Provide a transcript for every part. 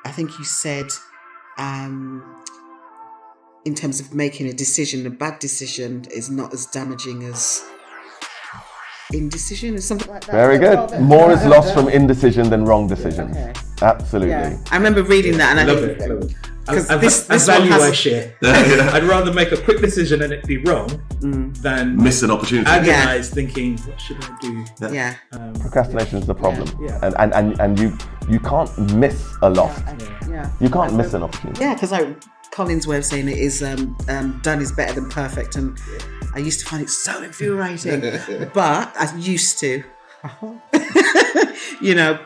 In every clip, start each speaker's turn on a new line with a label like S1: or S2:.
S1: I think you said, in terms of making a decision, a bad decision is not as damaging as indecision or something like that.
S2: Very good. More is lost from indecision than wrong decision. Okay. Absolutely.
S1: Yeah. I remember reading that, and I
S3: love it. This value I share. I'd rather make a quick decision and it be wrong than
S4: miss an opportunity.
S3: Agonize thinking, what should I do?
S1: Yeah.
S2: Procrastination is the problem. And you can't miss a loss. You can't miss an opportunity.
S1: Yeah, because Colin's way of saying it is done is better than perfect, and I used to find it so infuriating, but I used to.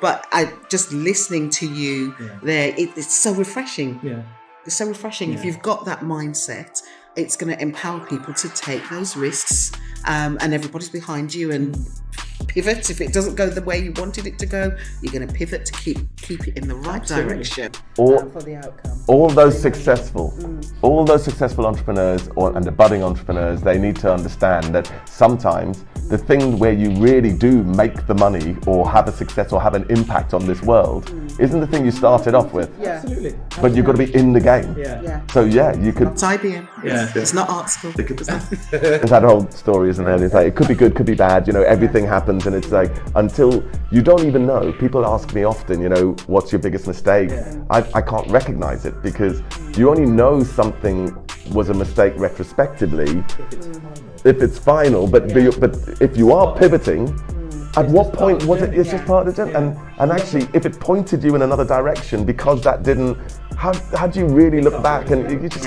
S1: But I just listening to you there, it's so refreshing. Yeah, it's so refreshing. If you've got that mindset, it's going to empower people to take those risks, and everybody's behind you and pivot. If it doesn't go the way you wanted it to go, you're going to pivot to keep it in the right direction for the outcome.
S2: All those successful entrepreneurs and the budding entrepreneurs, they need to understand that sometimes the thing where you really do make the money or have a success or have an impact on this world isn't the thing you started off with.
S1: Yeah, absolutely.
S2: But you've got to be in the game.
S1: Yeah.
S2: So you could.
S1: It's IBM. Yeah. It's not art school.
S2: It's that whole story, isn't it? It's like it could be good, could be bad. Everything happens, and it's like until you don't even know. People ask me often, what's your biggest mistake? Yeah. I can't recognize it because you only know something was a mistake retrospectively if it's final. But if you are pivoting, at what point was it? It's just part of the journey. And actually, if it pointed you in another direction because that didn't, how do you really look back? And you just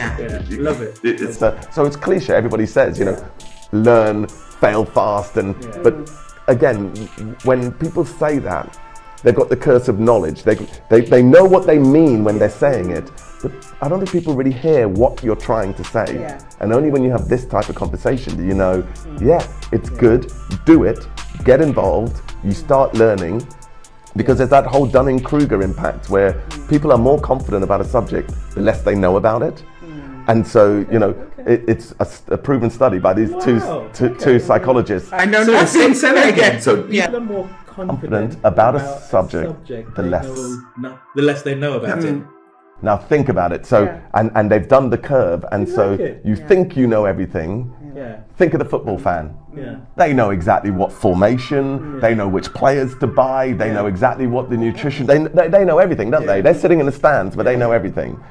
S3: you love it.
S2: So it's cliche. Everybody says, learn, fail fast, but again, when people say that, they've got the curse of knowledge. They know what they mean when they're saying it, but I don't think people really hear what you're trying to say. Yeah. And only when you have this type of conversation do you know, it's good, do it, get involved, you start learning, because there's that whole Dunning-Kruger impact where people are more confident about a subject the less they know about it. And so, it's a proven study by these two psychologists.
S3: I know nothing. Say that again.
S2: So
S3: people are more confident
S2: about a subject the
S3: less they know about it.
S2: Now think about it. So, and they've done the curve, and so you think you know everything. Yeah. Think of the football fan. Yeah. They know exactly what formation. They know which players to buy. They know exactly what the nutrition. They know everything, don't they? They're sitting in the stands, but they know everything.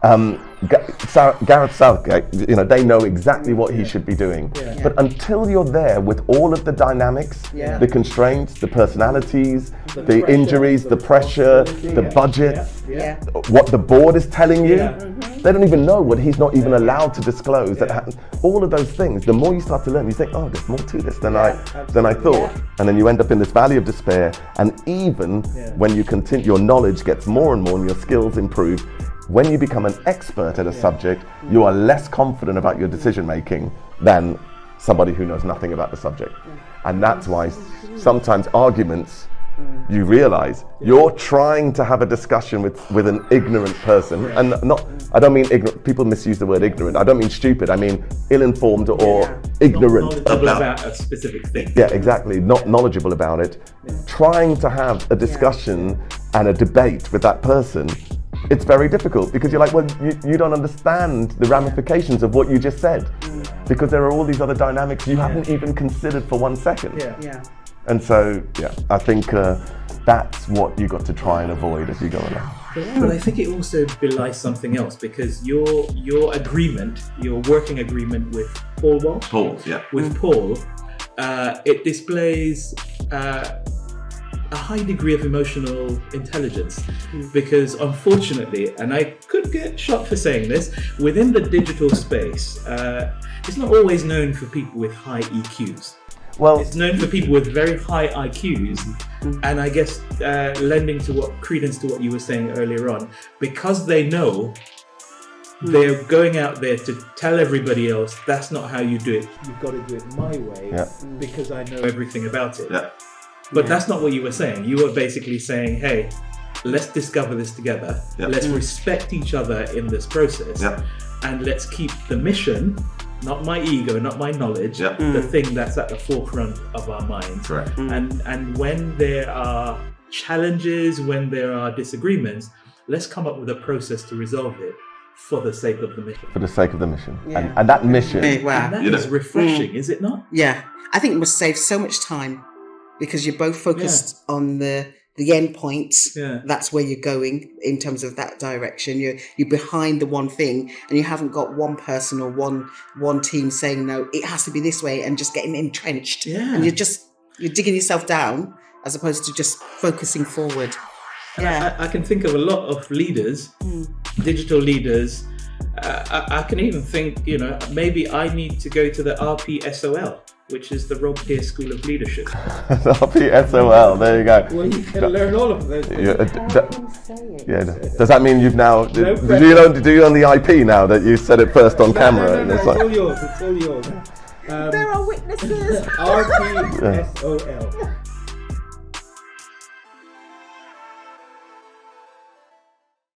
S2: Gareth Southgate, they know exactly what he should be doing. Yeah. But until you're there with all of the dynamics, the constraints, the personalities, the injuries, the pressure, the budgets, what the board is telling you, they don't even know what he's not even allowed to disclose. That all of those things, the more you start to learn, you think, there's more to this than I thought. And then you end up in this valley of despair. And even when you continue, your knowledge gets more and more and your skills improve. When you become an expert at a subject, you are less confident about your decision making than somebody who knows nothing about the subject. And that's why sometimes arguments, you realize you're trying to have a discussion with an ignorant person. And I don't mean ignorant, people misuse the word ignorant. I don't mean stupid, I mean ill-informed or ignorant
S3: about a specific thing.
S2: Yeah, exactly, not knowledgeable about it. Trying to have a discussion and a debate with that person, it's very difficult because you're like, well, you don't understand the ramifications of what you just said because there are all these other dynamics you haven't even considered for 1 second. And so, I think that's what you got to try and avoid as you go along.
S3: But I think it also belies something else because your agreement, your working agreement with Paul Walsh, Paul, it displays a high degree of emotional intelligence because unfortunately, and I could get shot for saying this, within the digital space, it's not always known for people with high EQs. Well, it's known for people with very high IQs, and I guess lending credence to what you were saying earlier on, because they know they're going out there to tell everybody else that's not how you do it. You've got to do it my way because I know everything about it. Yeah. But that's not what you were saying. You were basically saying, hey, let's discover this together. Yep. Let's respect each other in this process. Yep. And let's keep the mission, not my ego, not my knowledge, the thing that's at the forefront of our minds. Correct. And when there are challenges, when there are disagreements, let's come up with a process to resolve it for the sake of the mission.
S2: For the sake of the mission. And that mission.
S1: Wow.
S3: And that is refreshing, is it not?
S1: Yeah. I think it must save so much time because you're both focused on the end point.
S3: Yeah.
S1: That's where you're going in terms of that direction. You're behind the one thing, and you haven't got one person or one team saying, no, it has to be this way, and just getting entrenched.
S3: Yeah.
S1: And you're digging yourself down as opposed to just focusing forward.
S3: And I can think of a lot of leaders, digital leaders. I can even think, maybe I need to go to the RPSOL, which is the Rob Pierce School of Leadership.
S2: RPSOL, there you go.
S3: Well, you can learn all of those.
S2: Does that mean you've now? Do you own the IP now that you said it first on camera?
S3: No, it's all yours. It's all yours.
S1: There are witnesses.
S3: RPSOL.